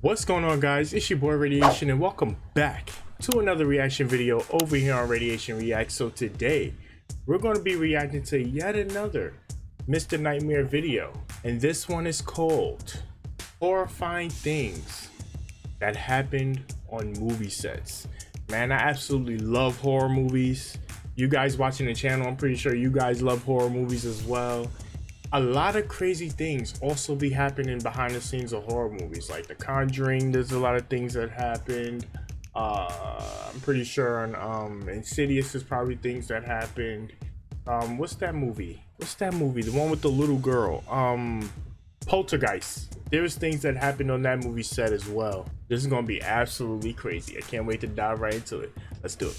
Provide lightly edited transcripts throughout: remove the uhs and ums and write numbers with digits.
What's going on, guys? It's your boy Radiation and welcome back to another reaction video over here on Radiation Reacts. So today we're going to be reacting to yet another Mr. Nightmare video, and this one is called Horrifying Things That Happened on Movie Sets. Man, I absolutely love horror movies. You guys watching the channel, I'm pretty sure you guys love horror movies as well. A lot of crazy things also be happening behind the scenes of horror movies, like The Conjuring. There's a lot of things that happened. I'm pretty sure on Insidious is probably things that happened. What's that movie? The one with the little girl. Poltergeist. There's things that happened on that movie set as well. This is gonna be absolutely crazy. I can't wait to dive right into it. Let's do it.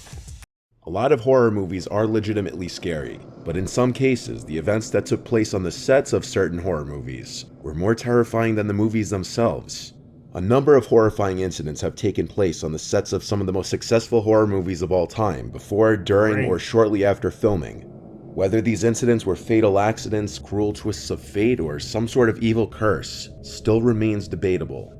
A lot of horror movies are legitimately scary, but in some cases, the events that took place on the sets of certain horror movies were more terrifying than the movies themselves. A number of horrifying incidents have taken place on the sets of some of the most successful horror movies of all time, before, during, or shortly after filming. Whether these incidents were fatal accidents, cruel twists of fate, or some sort of evil curse still remains debatable.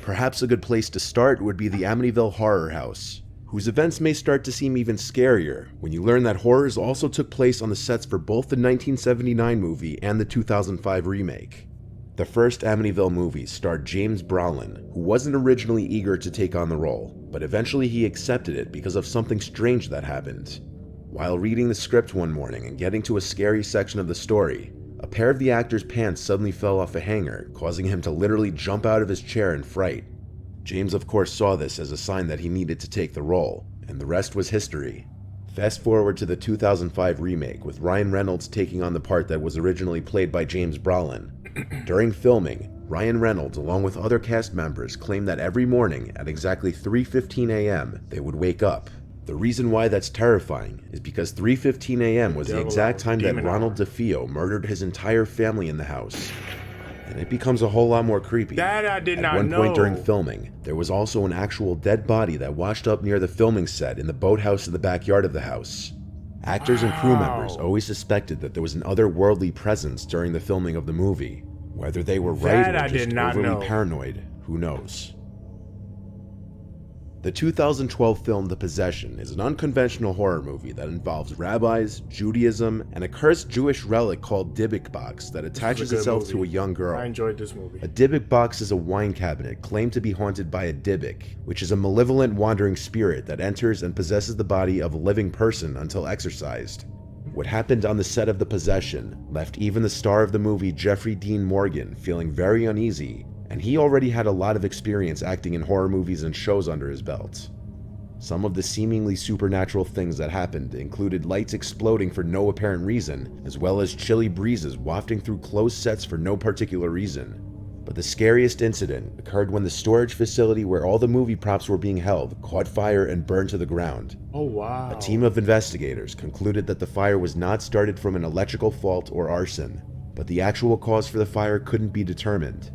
Perhaps a good place to start would be the Amityville Horror House, whose events may start to seem even scarier when you learn that horrors also took place on the sets for both the 1979 movie and the 2005 remake. The first Amityville movie starred James Brolin, who wasn't originally eager to take on the role, but eventually he accepted it because of something strange that happened. While reading the script one morning and getting to a scary section of the story, a pair of the actor's pants suddenly fell off a hanger, causing him to literally jump out of his chair in fright. James of course saw this as a sign that he needed to take the role, and the rest was history. Fast forward to the 2005 remake, with Ryan Reynolds taking on the part that was originally played by James Brolin. During filming, Ryan Reynolds, along with other cast members, claimed that every morning at exactly 3:15 a.m. they would wake up. The reason why that's terrifying is because 3:15 a.m. was the exact time that Ronald DeFeo murdered his entire family in the house. And it becomes a whole lot more creepy. That I did not know. At one point during filming, there was also an actual dead body that washed up near the filming set in the boathouse in the backyard of the house. Actors and crew members always suspected that there was an otherworldly presence during the filming of the movie. Whether they were right or just overly paranoid, who knows? The 2012 film The Possession is an unconventional horror movie that involves rabbis, Judaism, and a cursed Jewish relic called Dybbuk box that attaches itself to a young girl. I enjoyed this movie. A Dybbuk box is a wine cabinet claimed to be haunted by a Dybbuk, which is a malevolent wandering spirit that enters and possesses the body of a living person until exorcised. What happened on the set of The Possession left even the star of the movie, Jeffrey Dean Morgan, feeling very uneasy, and he already had a lot of experience acting in horror movies and shows under his belt. Some of the seemingly supernatural things that happened included lights exploding for no apparent reason, as well as chilly breezes wafting through closed sets for no particular reason. But the scariest incident occurred when the storage facility where all the movie props were being held caught fire and burned to the ground. Oh wow. A team of investigators concluded that the fire was not started from an electrical fault or arson, but the actual cause for the fire couldn't be determined.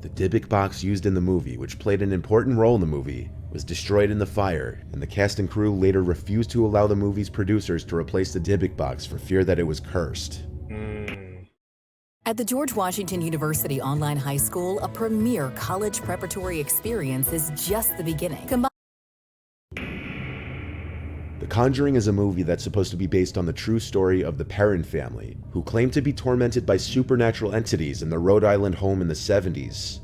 The Dybbuk box used in the movie, which played an important role in the movie, was destroyed in the fire, and the cast and crew later refused to allow the movie's producers to replace the Dybbuk box for fear that it was cursed. At the George Washington University Online High School, a premier college preparatory experience is just the beginning. The Conjuring is a movie that's supposed to be based on the true story of the Perron family, who claimed to be tormented by supernatural entities in their Rhode Island home in the 70s.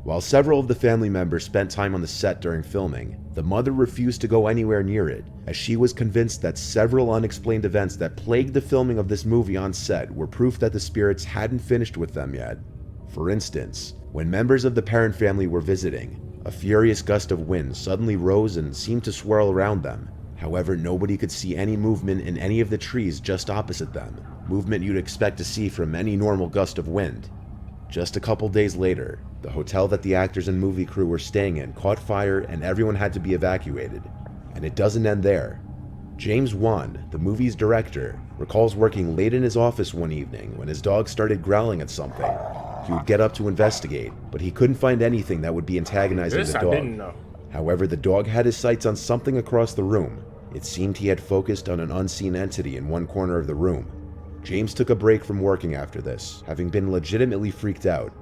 While several of the family members spent time on the set during filming, the mother refused to go anywhere near it, as she was convinced that several unexplained events that plagued the filming of this movie on set were proof that the spirits hadn't finished with them yet. For instance, when members of the Perron family were visiting, a furious gust of wind suddenly rose and seemed to swirl around them. However, nobody could see any movement in any of the trees just opposite them, movement you'd expect to see from any normal gust of wind. Just a couple days later, the hotel that the actors and movie crew were staying in caught fire and everyone had to be evacuated. And it doesn't end there. James Wan, the movie's director, recalls working late in his office one evening when his dog started growling at something. He would get up to investigate, but he couldn't find anything that would be antagonizing the dog. I didn't know. However, the dog had his sights on something across the room. It seemed he had focused on an unseen entity in one corner of the room. James took a break from working after this, having been legitimately freaked out.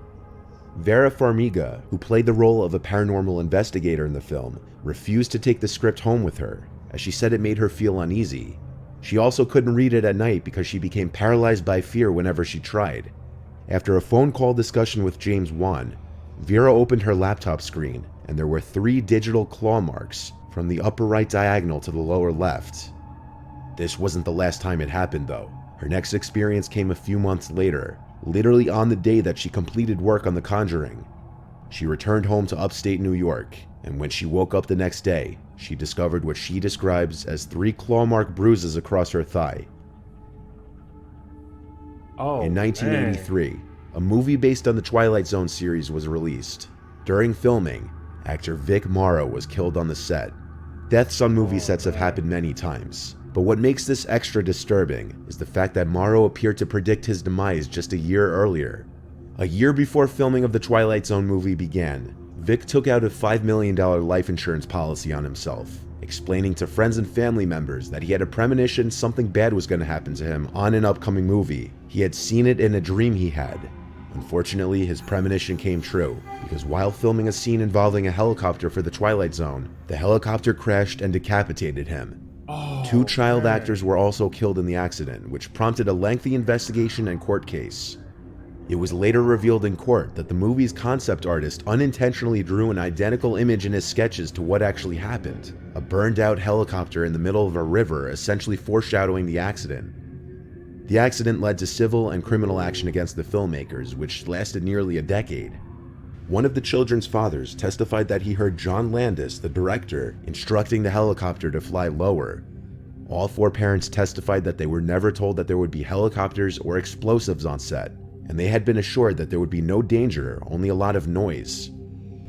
Vera Farmiga, who played the role of a paranormal investigator in the film, refused to take the script home with her, as she said it made her feel uneasy. She also couldn't read it at night because she became paralyzed by fear whenever she tried. After a phone call discussion with James Wan, Vera opened her laptop screen and there were 3 digital claw marks from the upper right diagonal to the lower left. This wasn't the last time it happened though. Her next experience came a few months later, literally on the day that she completed work on The Conjuring. She returned home to upstate New York, and when she woke up the next day, she discovered what she describes as 3 claw mark bruises across her thigh. In 1983, a movie based on the Twilight Zone series was released. During filming, actor Vic Morrow was killed on the set. Deaths on movie sets have happened many times, but what makes this extra disturbing is the fact that Morrow appeared to predict his demise just a year earlier. A year before filming of the Twilight Zone movie began, Vic took out a $5 million life insurance policy on himself, explaining to friends and family members that he had a premonition something bad was going to happen to him on an upcoming movie. He had seen it in a dream he had. Unfortunately, his premonition came true, because while filming a scene involving a helicopter for the Twilight Zone, the helicopter crashed and decapitated him. 2 child actors were also killed in the accident, which prompted a lengthy investigation and court case. It was later revealed in court that the movie's concept artist unintentionally drew an identical image in his sketches to what actually happened, a burned-out helicopter in the middle of a river, essentially foreshadowing the accident. The accident led to civil and criminal action against the filmmakers, which lasted nearly a decade. One of the children's fathers testified that he heard John Landis, the director, instructing the helicopter to fly lower. All 4 parents testified that they were never told that there would be helicopters or explosives on set, and they had been assured that there would be no danger, only a lot of noise.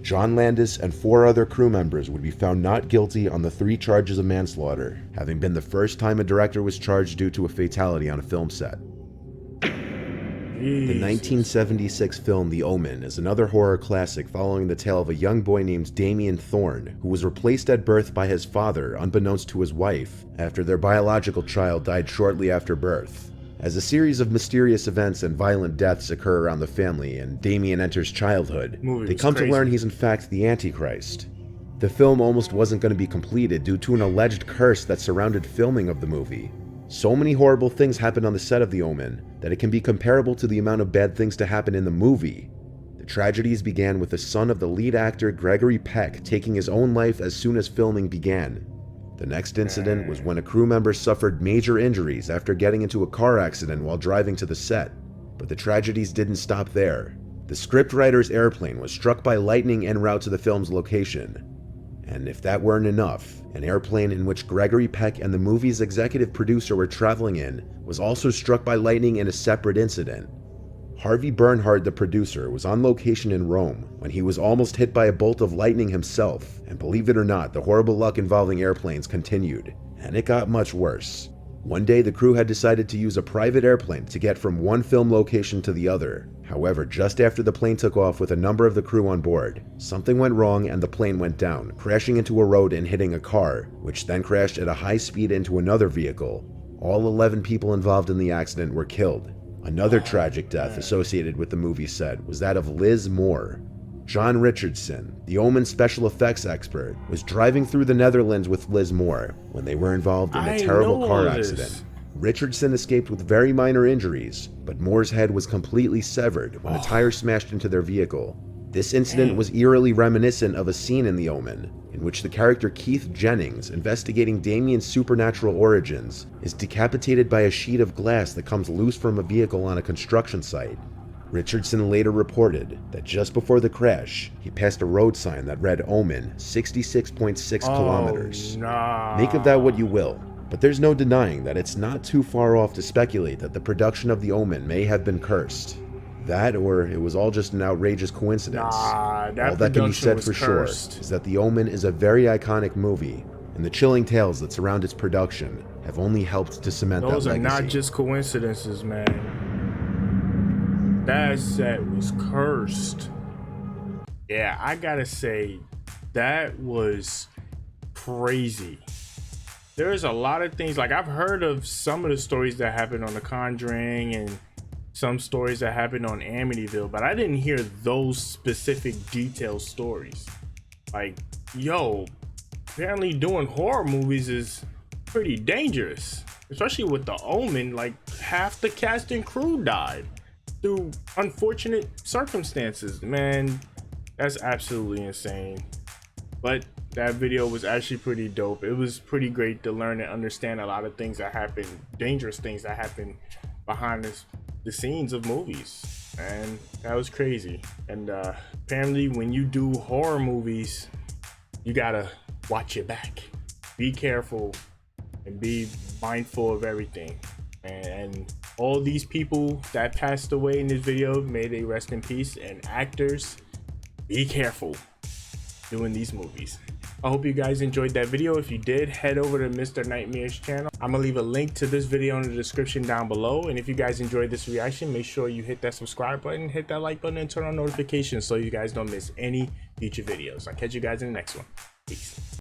John Landis and 4 other crew members would be found not guilty on the 3 charges of manslaughter, having been the first time a director was charged due to a fatality on a film set. The 1976 film The Omen is another horror classic following the tale of a young boy named Damien Thorne, who was replaced at birth by his father, unbeknownst to his wife, after their biological child died shortly after birth. As a series of mysterious events and violent deaths occur around the family and Damien enters childhood, they come to learn he's in fact the Antichrist. The film almost wasn't going to be completed due to an alleged curse that surrounded filming of the movie. So many horrible things happened on the set of The Omen that it can be comparable to the amount of bad things to happen in the movie. The tragedies began with the son of the lead actor Gregory Peck taking his own life as soon as filming began. The next incident was when a crew member suffered major injuries after getting into a car accident while driving to the set. But the tragedies didn't stop there. The scriptwriter's airplane was struck by lightning en route to the film's location. And if that weren't enough, an airplane in which Gregory Peck and the movie's executive producer were traveling in was also struck by lightning in a separate incident. Harvey Bernhard, the producer, was on location in Rome when he was almost hit by a bolt of lightning himself, and believe it or not, the horrible luck involving airplanes continued, and it got much worse. One day, the crew had decided to use a private airplane to get from one film location to the other. However, just after the plane took off with a number of the crew on board, something went wrong and the plane went down, crashing into a road and hitting a car, which then crashed at a high speed into another vehicle. All 11 people involved in the accident were killed. Another tragic death associated with the movie set was that of Liz Moore. John Richardson, the Omen special effects expert, was driving through the Netherlands with Liz Moore when they were involved in a terrible car accident. Richardson escaped with very minor injuries, but Moore's head was completely severed when a tire smashed into their vehicle. This incident was eerily reminiscent of a scene in The Omen, in which the character Keith Jennings, investigating Damien's supernatural origins, is decapitated by a sheet of glass that comes loose from a vehicle on a construction site. Richardson later reported that just before the crash, he passed a road sign that read Omen 66.6 kilometers. Make of that what you will, but there's no denying that it's not too far off to speculate that the production of The Omen may have been cursed. That, or it was all just an outrageous coincidence. All that can be said for sure is that The Omen is a very iconic movie, and the chilling tales that surround its production have only helped to cement that legacy. Those are not just coincidences, man. That set was cursed. Yeah, I gotta say, that was crazy. There's a lot of things, like I've heard of some of the stories that happened on The Conjuring and some stories that happened on Amityville, but I didn't hear those specific detailed stories. Like, yo, apparently doing horror movies is pretty dangerous, especially with The Omen. Like, half the cast and crew died through unfortunate circumstances. Man, that's absolutely insane. But that video was actually pretty dope. It was pretty great to learn and understand a lot of things that happen, dangerous things that happen behind the scenes of movies. And that was crazy. And apparently when you do horror movies, you gotta watch your back, be careful, and be mindful of everything. And all these people that passed away in this video, may they rest in peace. And actors, be careful doing these movies. I hope you guys enjoyed that video. If you did, head over to Mr. Nightmare's channel. I'm gonna leave a link to this video in the description down below. And if you guys enjoyed this reaction, make sure you hit that subscribe button, hit that like button, and turn on notifications so you guys don't miss any future videos. I'll catch you guys in the next one. Peace.